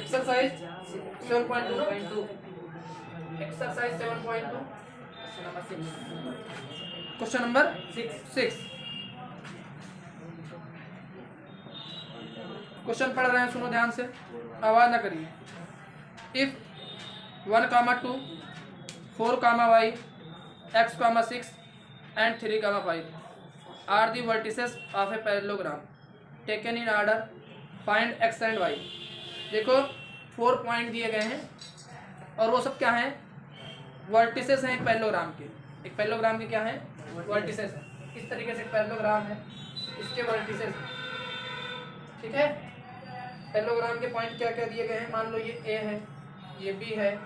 Exercise 7.2 exercise 7.2 question number 6 question पढ़ रहे हैं, सुनो ध्यान से, आवाज ना करिए। If 1, 2, 4, y, x, 6 and 3, 5 are the vertices of a parallelogram taken in order, find x and y। देखो 4 पॉइंट दिए गए हैं और वो सब क्या हैं, वर्टिसेस हैं एक पैरेललोग्राम के। एक पैरेललोग्राम के क्या हैं, वर्टिसेस हैं। किस तरीके से पैरेललोग्राम है, इसके वर्टिसेस, ठीक है। पैरेललोग्राम के पॉइंट क्या क्या दिए गए हैं, मान लो ये ए है, ये बी है,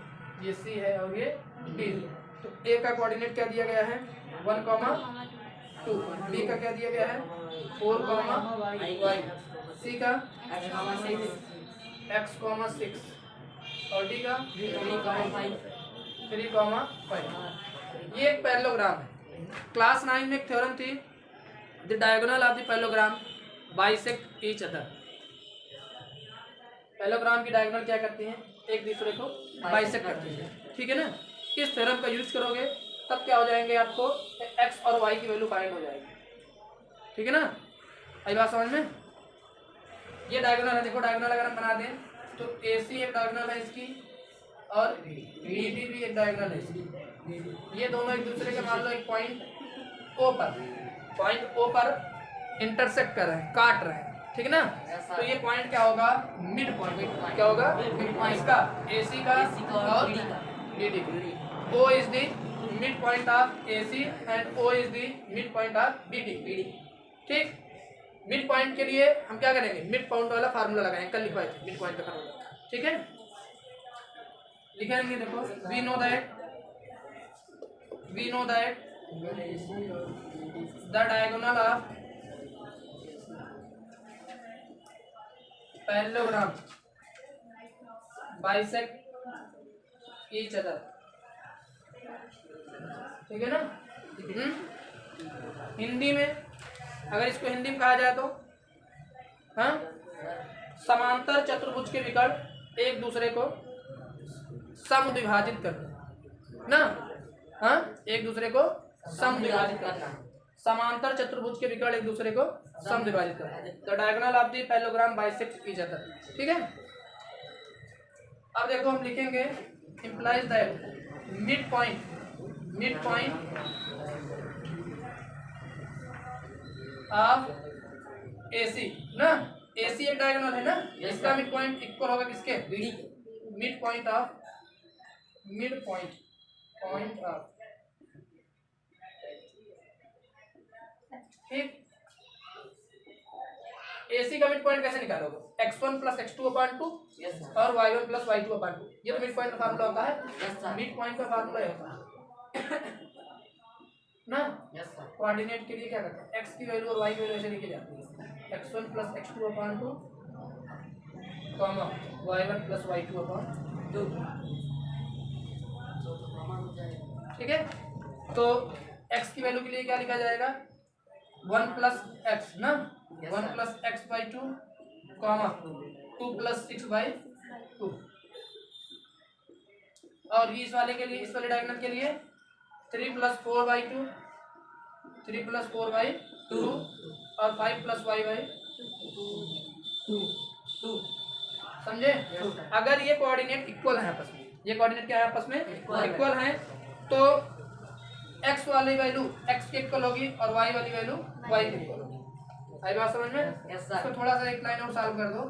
ये सी है और ये डी है। तो ए का कोऑर्डिनेट क्या दिया गया है 1, 2, बी का क्या दिया गया है 4, y, सी का x, 6 और डी का 3, 5। ये एक पैरेललोग्राम है। क्लास 9 में एक थ्योरम थी, the diagonal of the parallelogram bisect each other. Parallelogram की डायगोनल क्या करती हैं, एक दूसरे को बाइसेक्ट करती है, ठीक है ना। इस थ्योरम का यूज करोगे तब क्या हो जाएंगे, आपको x और y की वैल्यू फाइंड हो जाएगी, ठीक है ना। आई बात समझ में। ये डायगोनल है, देखो डायगोनल अगर हम बना दें तो AC एक डायगोनल है इसकी और BD भी एक डायगोनल है इसकी। ये दोनों एक दूसरे के मान लो एक पॉइंट O पर इंटरसेक्ट कर रहे हैं, काट रहे हैं, ठीक है ना। तो ये पॉइंट क्या होगा, मिड पॉइंट। क्या होगा, मिड पॉइंट इसका AC का और BD का। O is the mid point of AC and O is the mid point of BD, ठीक। मिड पॉइंट के लिए हम क्या करेंगे, मिड पॉइंट वाला फार्मूला लगाएंगे, कल लिखवाए थे मिड पॉइंट का फार्मूला, ठीक है। लिखेंगे, देखो we know that the diagonal of parallelogram bisect each other, ठीक है ना। हिंदी में अगर इसको हिंदी में कहा जाए तो हाँ, समांतर चतुर्भुज के विकर्ण एक दूसरे को समद्विभाजित करते ना। हाँ, एक दूसरे को समद्विभाजित करते हैं। समांतर चतुर्भुज के विकर्ण एक दूसरे को समद्विभाजित करते हैं। तो diagonal of the parallelogram bisect each other, ठीक है। अब देखो हम लिखेंगे implies that midpoint of AC ना, AC एक डायगोनल है ना, इसका मिड पॉइंट इक्वल होगा किसके, BD के। मिड पॉइंट ऑफ ठीक। AC का मिड पॉइंट कैसे निकालोगे, x1 + x2/2 और y1 + y2/2। ये तो मिड पॉइंट का फार्मूला होता है, मिड पॉइंट का फार्मूला होता है ना। कोऑर्डिनेट के लिए क्या करते हैं, x की वैल्यू और y की वैल्यू ऐसे लिखी जाती है, x1 + x2/2 y1 + y2/2, ठीक है। तो x की वैल्यू के लिए क्या लिखा जाएगा 1 + x ना, 1 + x/2 2 + 6/2। और इस वाले के लिए, इस वाले डायगोनल के लिए 3 + 4/2 और 5 + y/2। समझे। अगर ये कोऑर्डिनेट इक्वल है आपस में, ये कोऑर्डिनेट क्या है आपस में, इक्वल है, तो x वाली वैल्यू x के इक्वल होगी और y वाली वैल्यू y के इक्वल होगी। आई बात समझ में। इसको थोड़ा सा एक लाइन और सॉल्व कर दो,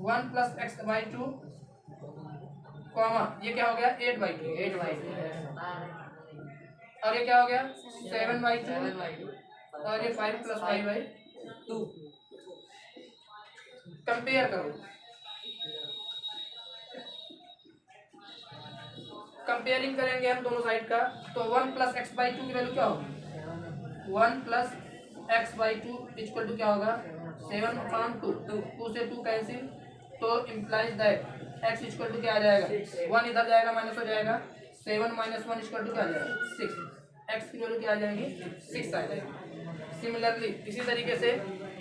1 + x/2 ये क्या हो गया 8/2 और ये क्या हो गया 7/2 और ये 5 + y/2। कंपेयर करो, कंपेयरिंग करेंगे हम दोनों साइड का, तो 1 + x/2 की वैल्यू क्या होगी, 1 + x/2 = क्या होगा 7/2। 2 से 2 कैंसिल, तो इम्प्लाइज दैट x = क्या आ जाएगा, 1 इधर जाएगा माइनस हो जाएगा, 7 - 1 = क्या आ जाएगा 6। x की वैल्यू क्या आ जाएगी 6 आ जाएगी। सिमिलरली इसी तरीके से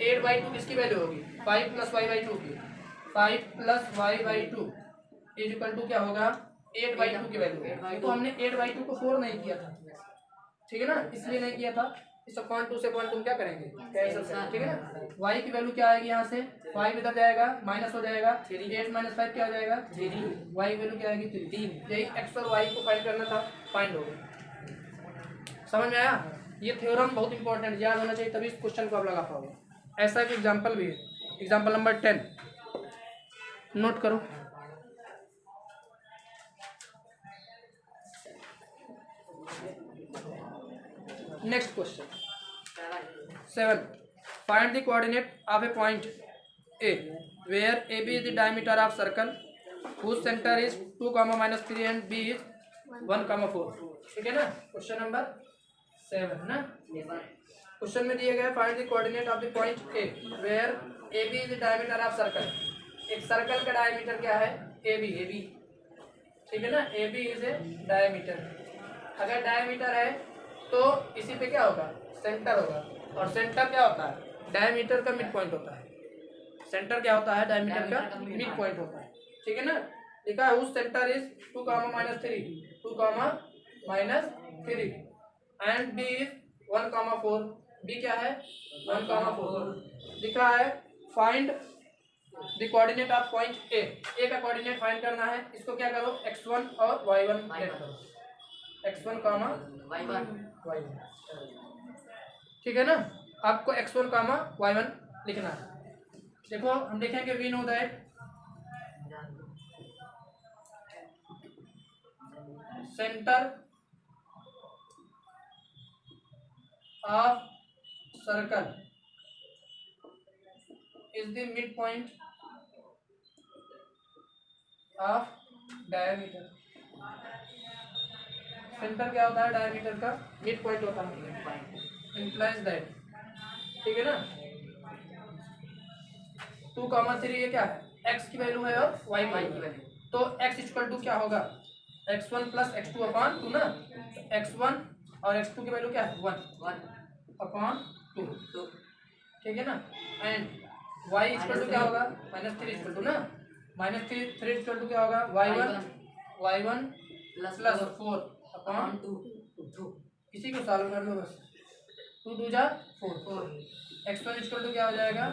8/2 किसकी वैल्यू होगी 5 + y/2 की, 5 + y/2 इज इक्वल टू क्या होगा 8/2 की वैल्यू। तो हमने 8/2 को 4 नहीं किया था, ठीक है ना, इसलिए नहीं किया था। इस पॉइंट 2 से पॉइंट तुम क्या करेंगे, कैंसिल करेंगे, ठीक है ना। y की वैल्यू क्या आएगी, यहाँ से 5 इधर जाएगा माइनस हो जाएगा, 8 - 5 क्या हो जाएगा 3। y की वैल्यू क्या आएगी 3। यही x और y को फाइंड करना था, फाइंड हो गया। समझ में आया। ये थ्योरम बहुत इंपॉर्टेंट याद होना चाहिए, तभी इस क्वेश्चन को आप लगा पाओगे। ऐसा एक एग्जाम्पल भी है, एग्जाम्पल नंबर 10 नोट करो। Next question 7, find the coordinate of a point A where A B is the diameter of circle whose center is 2, -3 and b is 1, 4। ठीक है ना। क्वेश्चन नंबर 7 ना। क्वेश्चन में दिए गए find the coordinate of the point A where A B is the diameter of circle. एक circle का diameter क्या है ए बी, ठीक है ना। A B is a diameter. अगर डायमीटर है तो इसी पे क्या होगा सेंटर होगा, और सेंटर क्या होता है डायमीटर का मिड पॉइंट होता है। सेंटर क्या होता है डायमीटर का मिड पॉइंट होता है, ठीक है ना। लिखा है उस centre is 2, -3 and B is 1, 4। B क्या है 1, 4। लिखा है find the coordinate of point A का कोऑर्डिनेट फाइंड करना है। इसको क्या करो x1 और y1 लेट करो, x1, y1, ठीक है ना। आपको x1, y1 लिखना है। देखो हम लिखेंगे we know that centre of circle is the mid point of diameter. Centre क्या होता है डायमीटर का मिड पॉइंट होता है, इंप्लाइज दैट, ठीक है ना। 2, 3 ये क्या है x की वैल्यू है और y की वैल्यू, तो x इक्वल टू क्या होगा x1 + x2 अपॉन 2 ना। x1 और x2 की वैल्यू क्या है 1 / 2, ठीक है ना। एंड y इक्वल टू क्या होगा -3 इक्वल टू ना, -3 इक्वल टू क्या होगा y1 + 4 अपॉन 2। इसी को सॉल्व कर लो बस। 2 × 2 = 4। x1 इक्वल टू क्या हो जाएगा,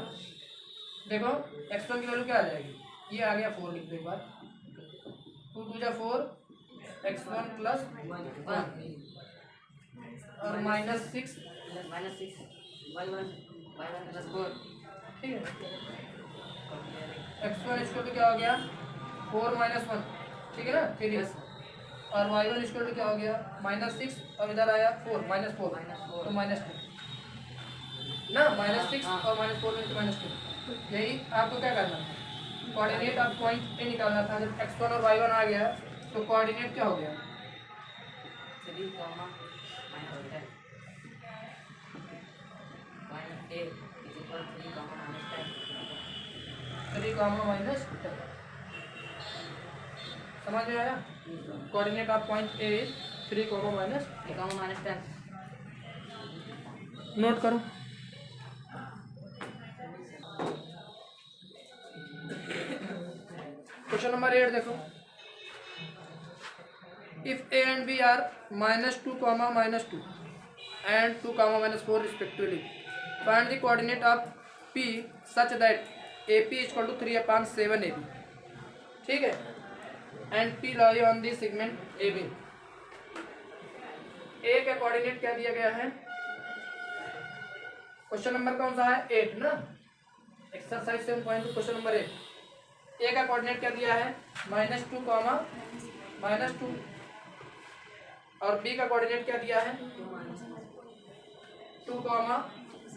देखो x1 की वैल्यू क्या आ जाएगी, ये आ गया 4, लिख दो एक बार। 2 × 2 = 4, x1 + 1 और -6 y1 + 4, ठीक है। x1 इक्वल टू क्या हो गया 4 - 1, ठीक है ना 3, और y1 इक्वल टू क्या हो गया -6 और इधर आया 4 - 4 तो -2 ना, -6 और -4 × -2। यही आपको क्या करना है कोऑर्डिनेट ऑफ पॉइंट ए निकालना था। जब x1 और y1 आ गया तो कोऑर्डिनेट क्या हो गया 3, -10 पॉइंट ए इज इक्वल 3, -10 3, -10। समझ में आया। Coordinate of point A is 3, -10। Note करो। क्वेश्चन नंबर 8 देखो। If A and B are -2, -2 and 2, -4 respectively, find the coordinate of P such that AP = 3/7 AB, ठीक है, and P lie on the segment AB। A का coordinate क्या दिया गया है, question number कौन सा है 8 ना, एक्सरसाइज 7.2 क्वेश्चन नंबर 8। ए का कोऑर्डिनेट क्या दिया है -2, -2 और बी का कोऑर्डिनेट क्या दिया है 2,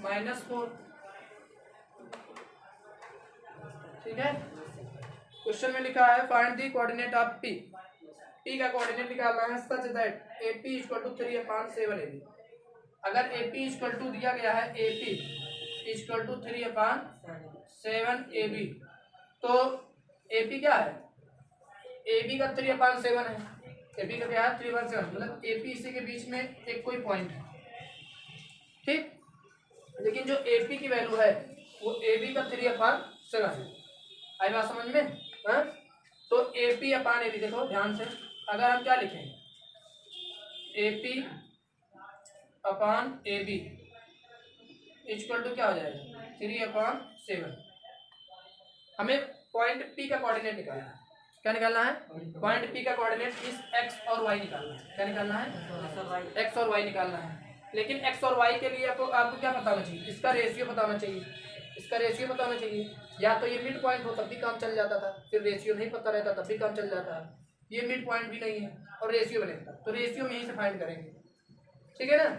-4, ठीक है। क्वेश्चन में लिखा है find the coordinate of P. P का कोऑर्डिनेट निकालना है सच दैट एपी = 3/7 AB। अगर एपी इक्वल टू दिया गया है एपी = 3/7 AB, तो एपी क्या है एबी का 3/7 है, एबी का क्या है 3/7, मतलब एपी इसी के बीच में एक कोई पॉइंट है, ठीक। लेकिन जो एपी की वैल्यू है वो एबी का 3/7 है। आई बात समझ में, हाँ? तो AP अपान AB, देखो ध्यान से, अगर हम क्या लिखें AP upon AB equal to क्या हो जाएगा 3/7। हमें पॉइंट P का कोऑर्डिनेट निकालना है। क्या निकालना है? पॉइंट P का कोऑर्डिनेट इस x और y निकालना है। क्या निकालना है? x और y निकालना है। लेकिन x और y के लिए आपको क्या पता होना चाहिए? इसका रेशियो पता होना चाहिए। इसका रेशियो पता होना चाहिए। या तो ये मिड पॉइंट हो तब भी काम चल जाता था, फिर रेशियो नहीं पता रहता तब भी काम चल जाता है। ये मिड पॉइंट भी नहीं है और रेशियो बनेगा, तो रेशियो में यहीं से फाइंड करेंगे। ठीक है ना?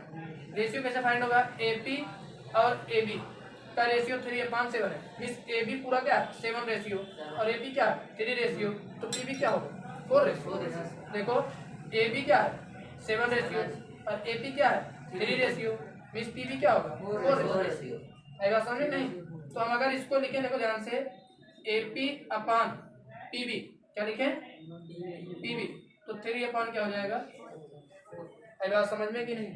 रेशियो कैसे फाइंड होगा? AP और AB का रेशियो 3/7 है। मींस AB पूरा क्या है 7 रेशियो और AB क्या है 3 रेशियो, तो PB क्या होगा 4 रेशियो। देखो AB क्या है 7 रेशियो और AP क्या है 3 रेशियो, मींस PB क्या होगा 4 रेशियो। आएगा समझ नहीं? तो हम अगर इसको लिखें, देखो ध्यान से, AP अपान PB, क्या लिखें PB, तो 3 अपान क्या हो जाएगा? आएगा समझ में कि नहीं?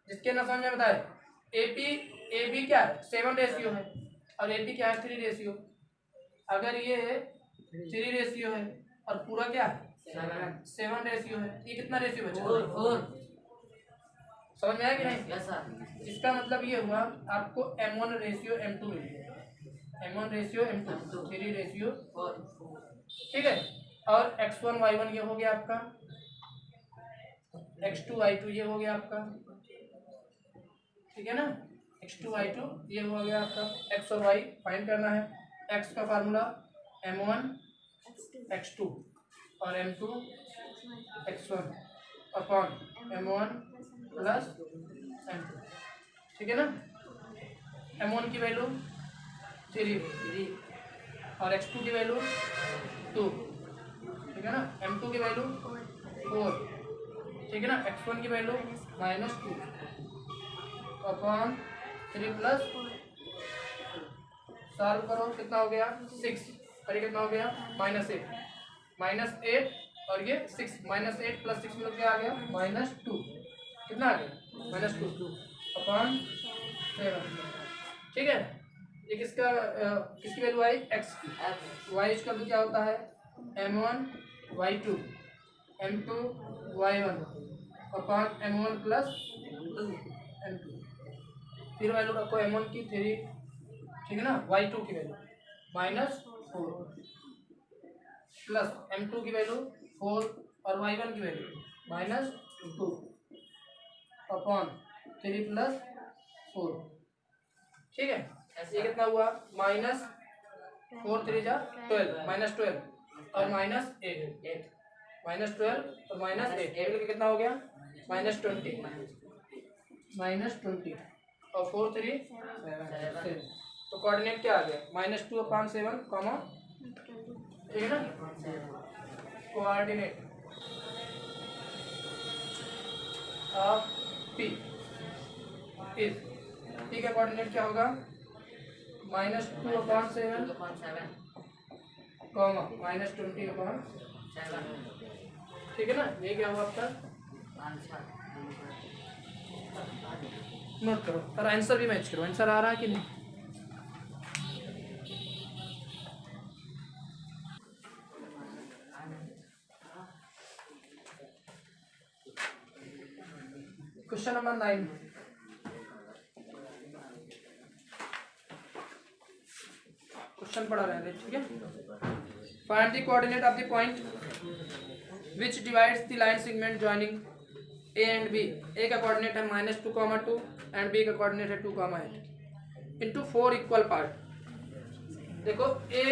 जिसके ना समझ में बताए। AB क्या है 7 रेशियो है और AP क्या है 3 रेशियो। अगर ये 3 रेशियो है और पूरा क्या है 7 रेशियो है, ये कितना रेशियो बचा? समझ में आया कि नहीं? इसका मतलब ये हुआ आपको M1 रेशियो M2 मिल गया। M1 रेशियो M2 3 रेशियो, ठीक है। और X1 Y1 ये हो गया आपका, X2 Y2 ये हो गया आपका, ठीक है ना। X2 Y2 ये हो गया आपका। X और Y फाइंड करना है। X का फार्मूला M1 X2 और M2 X1 upon M1 plus M2, ठीक है ना। M1 की वैल्यू 3 और X2 की वैल्यू 2, ठीक है ना। M2 की वैल्यू 4, ठीक है ना। X1 की वैल्यू -2 अपॉन 3 प्लस, सॉल्व करो कितना हो गया 6 और ये कितना हो गया -8 और ये 6 -8 प्लस 6 मिलकर आ गया -2, कितना आ गया -2 अपॉन 7, ठीक है। ये किसकी वैल्यू आई x की। y इसका क्या होता है M1 Y2 M2 Y1 upon M1 plus M2, फिर वैल्यू रखो M1 की 3, ठीक है ना। Y2 की वैल्यू -4 प्लस M2 की वैल्यू 4 और Y1 की वैल्यू -2 अपॉन 3 प्लस 4, ठीक है। ये कितना हुआ -4 3 जा 12 -12 और -8 -12 और -8 कितना हो गया -20 और 4 3 7। तो कोऑर्डिनेट क्या आ गया -2/7 कॉमा, ठीक है ना। Coordinate of P is, P का कोऑर्डिनेट क्या होगा -2/7 कॉमा -20/7, ठीक है ना। ये क्या हुआ आपका, नोट करो और आंसर भी मैच करो। आंसर आ रहा है कि नहीं? क्वेश्चन नंबर 9, क्वेश्चन पढ़ा रहे हैं, ठीक है। Find the coordinate of the point which divides the line segment joining A and B। A का कोऑर्डिनेट है -2,2 एंड B का कोऑर्डिनेट है 2,8 इनटू 4 इक्वल पार्ट। देखो A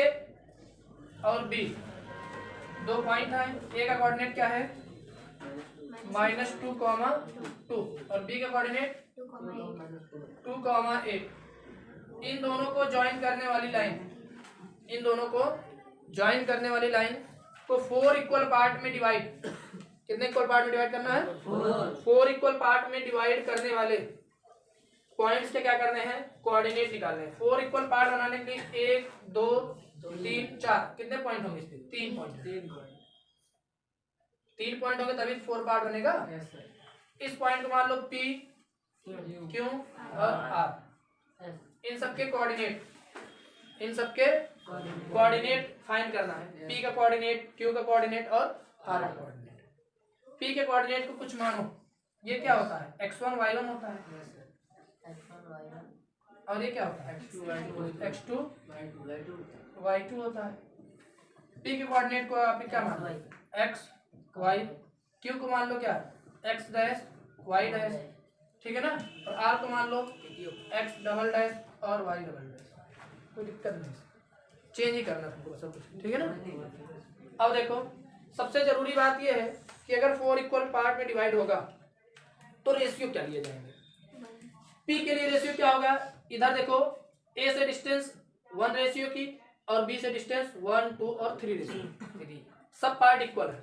और B दो पॉइंट हैं। A का कोऑर्डिनेट क्या है -2,2 और B का कोऑर्डिनेट 2,8। इन दोनों को ज्वाइन करने वाली लाइन, को 4 इक्वल पार्ट में डिवाइड, कितने इक्वल पार्ट में डिवाइड करना है 4 इक्वल पार्ट में डिवाइड करने वाले पॉइंट्स के क्या करने हैं कोऑर्डिनेट निकालने हैं। 4 इक्वल पार्ट बनाने के लिए 1 2 3 4 कितने पॉइंट होंगे इसमें 3 पॉइंट होंगे तभी 4 पार्ट बनेगा। इस पॉइंट को मान लो P Q और R, इन सबके कोऑर्डिनेट कोऑर्डिनेट फाइंड करना है, पी का कोऑर्डिनेट, क्यू का कोऑर्डिनेट और आर का कोऑर्डिनेट। पी के कोऑर्डिनेट को कुछ मानो, ये क्या होता है, x1 y1 होता है, और ये क्या होता है, x2 y2 होता है। पी के कोऑर्डिनेट को आप क्या मान लो, x y, क्यू को मान लो क्या, x डैश y डैश, ठीक है ना, और आर को मान लो x डबल डैश और y डबल डैश। कोई दिक्कत नहीं, चेंज ही करना तुमको सब कुछ, ठीक है ना। अब देखो सबसे जरूरी बात यह है कि अगर 4 इक्वल पार्ट में डिवाइड होगा तो रेशियो क्या लिए जाएंगे। पी के लिए रेशियो क्या होगा, इधर देखो ए से डिस्टेंस 1 रेशियो की और बी से डिस्टेंस 1 2 और 3 रेशियो, सब पार्ट इक्वल है।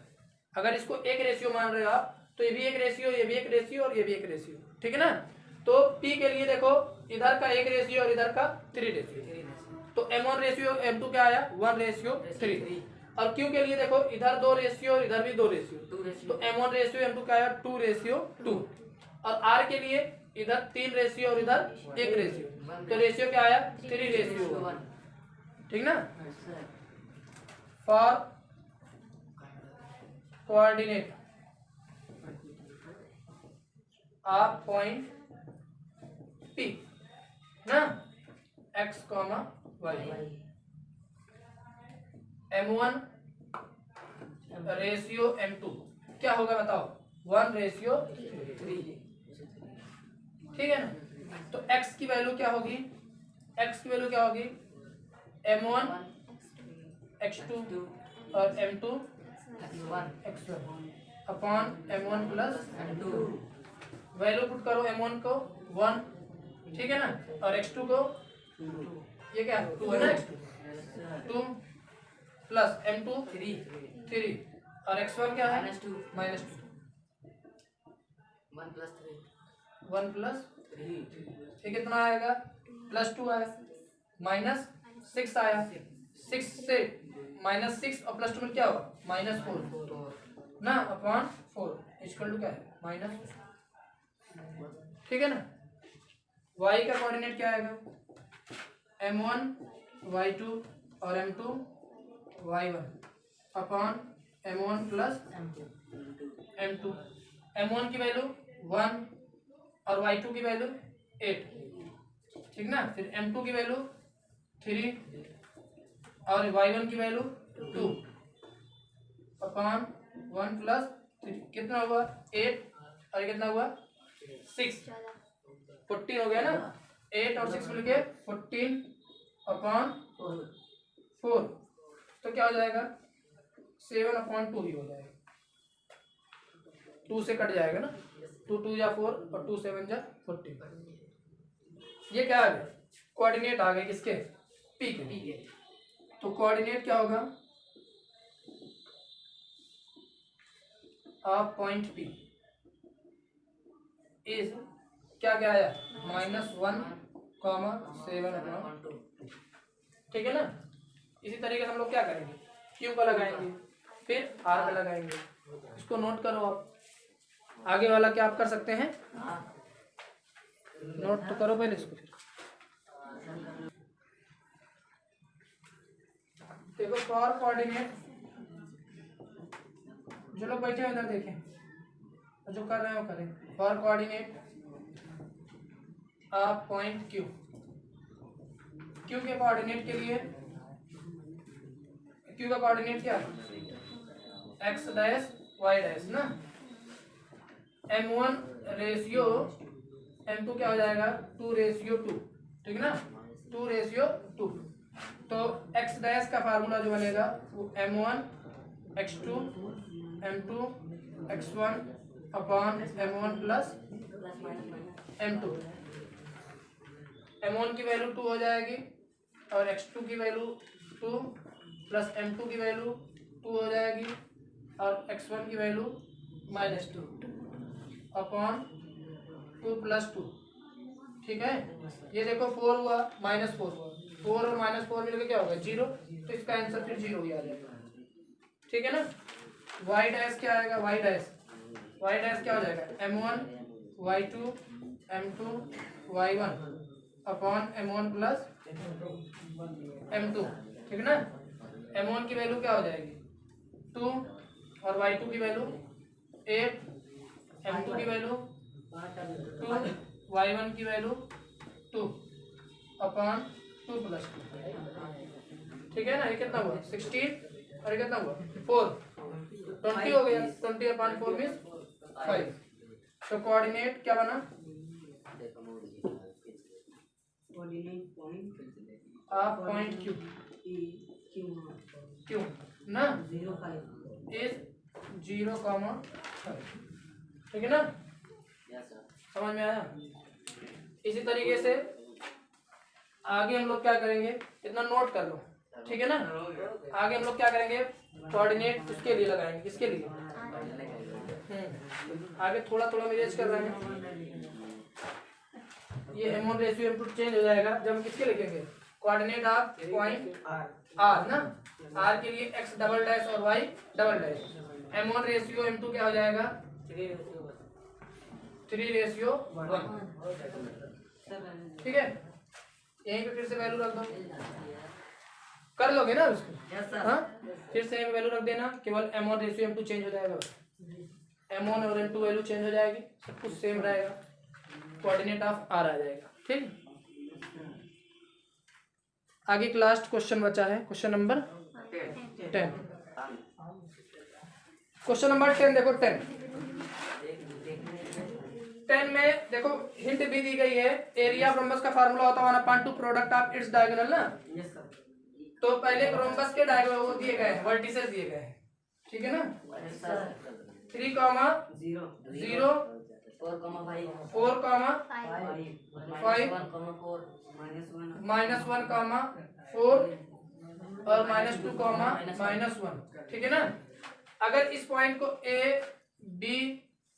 अगर इसको एक रेशियो मान रहे हो आप तो ये भी एक रेशियो, ये भी एक रेशियो और ये भी एक रेशियो, ठीक है ना। तो पी के लिए देखो इधर का एक रेशियो और इधर का 3 रेशियो, तो m1 रेशियो m2 क्या आया 1 रेशियो 3, और क्यू के लिए देखो इधर 2 रेशियो और इधर भी 2 रेशियो, तो m1 रेशियो m2 क्या आया 2 रेशियो 2, और r के लिए इधर 3 रेशियो और इधर 1 रेशियो, तो रेशियो क्या आया 3 रेशियो 1, ठीक ना। For coordinate of point P ना x, y, m1 ratio m2 क्या होगा बताओ, 1 रेशियो 3, ठीक है ना। तो x की वैल्यू क्या होगी, x की वैल्यू क्या होगी, m1 x2 और m2 x1 upon m1 plus m2। Value put करो, m1 को 1, ठीक है ना, और x2 को ये क्या 2 है ना, x2 2 प्लस m2 3 और x1 क्या है -2 1 प्लस 3, ये कितना आएगा +2 आया, -6 आया, 6 से -6 और +2 में क्या होगा -4 ना, अपॉन 4 इक्वल टू क्या है -4, ठीक है ना। y का कोऑर्डिनेट क्या आएगा, m1 y2 और m2 y1 upon m1 plus m2, m1 की वैल्यू 1 और y2 की वैल्यू 8, ठीक ना, फिर m2 की वैल्यू 3 और y1 की वैल्यू 2 अपॉन 1 प्लस 3, कितना हुआ 8 और ये कितना हुआ 6, 14 हो गया ना, 8 और 6 मिलके 14 अपॉन 4, तो क्या हो जाएगा 7/2 ही हो जाएगा, 2 से कट जाएगा ना, 2 2 या 4 और 2 7 जा 14। ये क्या आ गया, कोऑर्डिनेट आ गए किसके, पी के। तो कोऑर्डिनेट क्या होगा ऑफ पॉइंट पी इज क्या क्या आया -1, 7/2, ठीक है ना। इसी तरीके से हम लोग क्या करेंगे, क्यू का लगाएंगे फिर आर का लगाएंगे, इसको नोट करो आप। आगे वाला क्या आप कर सकते हैं, नोट तो करो पहले इसको, फिर देखो फॉर कोऑर्डिनेट, जो लोग बैठे हैं उधर देखें, जो कर रहे हैं वो करें। For coordinate of point Q, Q के कोऑर्डिनेट के लिए, क्यू का कोऑर्डिनेट क्या है x डैश y डैश ना, m1 रेशियो m2 क्या हो जाएगा 2 रेशियो 2, ठीक ना, 2 रेशियो 2, तो x डैश का फार्मूला जो बनेगा वो m1 x2 m2 x1 upon m1 plus m2, m1 की वैल्यू 2 हो जाएगी और x2 की वैल्यू 2 प्लस m2 की वैल्यू 2 हो जाएगी और x1 की वैल्यू -2 अपॉन 2 + 2, ठीक है। ये देखो 4 हुआ -4 हुआ, 4 और -4 मिलकर क्या होगा 0, तो इसका आंसर फिर 0 ही आ जाएगा, ठीक है ना। y डैश क्या आएगा, y डैश क्या हो जाएगा m1 y2 m2 y1 upon m1 plus m2, ठीक है ना। m1 की वैल्यू क्या हो जाएगी 2 और y2 की वैल्यू 8, m2 की वैल्यू 2, y1 की वैल्यू 2 अपॉन 2 + 2, ठीक है ना। ये कितना हुआ 16 और ये कितना हुआ 4, 20 हो गया। 20 अपॉन 4 मीन्स 5। तो कोऑर्डिनेट क्या बना आप पॉइंट क्यू ना इज 0,5, ठीक है ना। समझ में आया। इसी तरीके से आगे हम लोग क्या करेंगे, इतना नोट कर लो, ठीक है ना। आगे हम लोग क्या करेंगे, कोऑर्डिनेट उसके लिए लगाएंगे, किसके लिए आगे थोड़ा थोड़ा मैनेज कर रहे हैं। ये m1 रेशियो m2 चेंज हो जाएगा जब हम किसके लिखेंगे, कोऑर्डिनेट ऑफ पॉइंट r ना। r के लिए x डबल डैश और y double dash. m1 ratio m2 क्या हो जाएगा 3:1, ठीक है। यहीं पे फिर से वैल्यू रख दो, कर लोगे ना उसको। हाँ फिर से यहीं पे वैल्यू रख देना, केवल m1 रेशियो m2 चेंज हो जाएगा, m1 और m2 वैल्यू चेंज हो जाएगी, सब कुछ सेम रहेगा, कोऑर्डिनेट ऑफ r आ जाएगा, ठीक। आगे लास्ट क्वेश्चन बचा है, क्वेश्चन नंबर 10। क्वेश्चन नंबर 10 देखो, 10 में देखो हिंट भी दी गई है। एरिया ऑफ रोम्बस का फार्मूला होता है 1/2 प्रोडक्ट ऑफ इट्स डायगोनल ना। तो पहले रोम्बस के डायगोनल वो दिए गए हैं, वर्टिसेस दिए गए हैं, ठीक है ना। 3, 0, 4, 5, -1, 4 और -2, -1, ठीक है ना। अगर इस पॉइंट को ए बी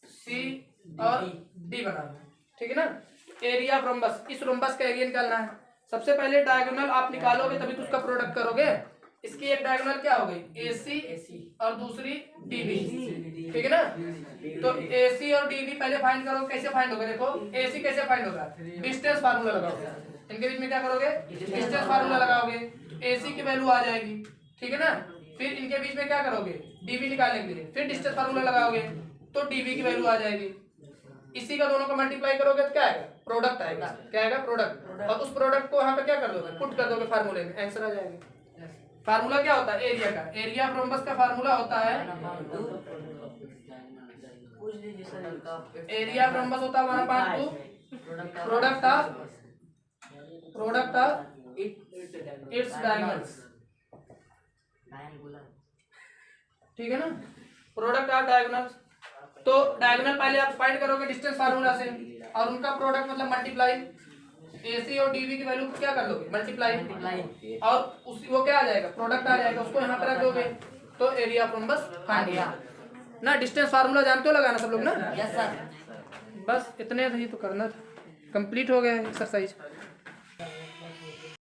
सी और डी बना लो, ठीक है ना। एरिया ऑफ रोम्बस, इस रोम्बस का एरिया निकालना है। सबसे पहले डायगोनल आप निकालोगे तभी तो उसका प्रोडक्ट करोगे। इसकी एक डायगोनल क्या हो गई AC और दूसरी DB, ठीक है ना। तो AC और DB पहले फाइंड करो, कैसे फाइंड होगा देखो। AC कैसे फाइंड होगा, डिस्टेंस फार्मूला लगाओगे, इनके बीच में क्या करोगे डिस्टेंस फार्मूला लगाओगे, AC की वैल्यू आ जाएगी, ठीक है ना। फिर इनके बीच में क्या करोगे DB निकालने के लिए, फिर डिस्टेंस फार्मूला लगाओगे तो DB की वैल्यू आ जाएगी। इसी का दोनों का मल्टीप्लाई करोगे तो क्या आएगा प्रोडक्ट आएगा, क्या आएगा प्रोडक्ट। और उस प्रोडक्ट को यहाँ पे क्या कर दोगे पुट कर दोगे फार्मूले में, आंसर आ जाएगा। फार्मूला क्या होता है एरिया का, एरिया ऑफ रोम्बस का फार्मूला होता है, एरिया ऑफ रोम्बस होता है 1/2 प्रोडक्ट ऑफ इट्स डायगोनल्स, ठीक है ना। प्रोडक्ट ऑफ डायगोनल्स, तो डायगोनल पहले आप फाइंड करोगे डिस्टेंस फार्मूला से, और उनका प्रोडक्ट मतलब मल्टीप्लाई, AC और DB की वैल्यू क्या कर लोगे मल्टीप्लाई, और उसी वो क्या आ जाएगा प्रोडक्ट आ जाएगा, उसको यहाँ पे रख दोगे तो एरिया ऑफ रोम्बस फाइंड किया ना। डिस्टेंस फार्मूला जानते हो लगाना सब लोग ना। Yes sir. बस इतने ही तो करना था, कंप्लीट हो गया एक्सरसाइज।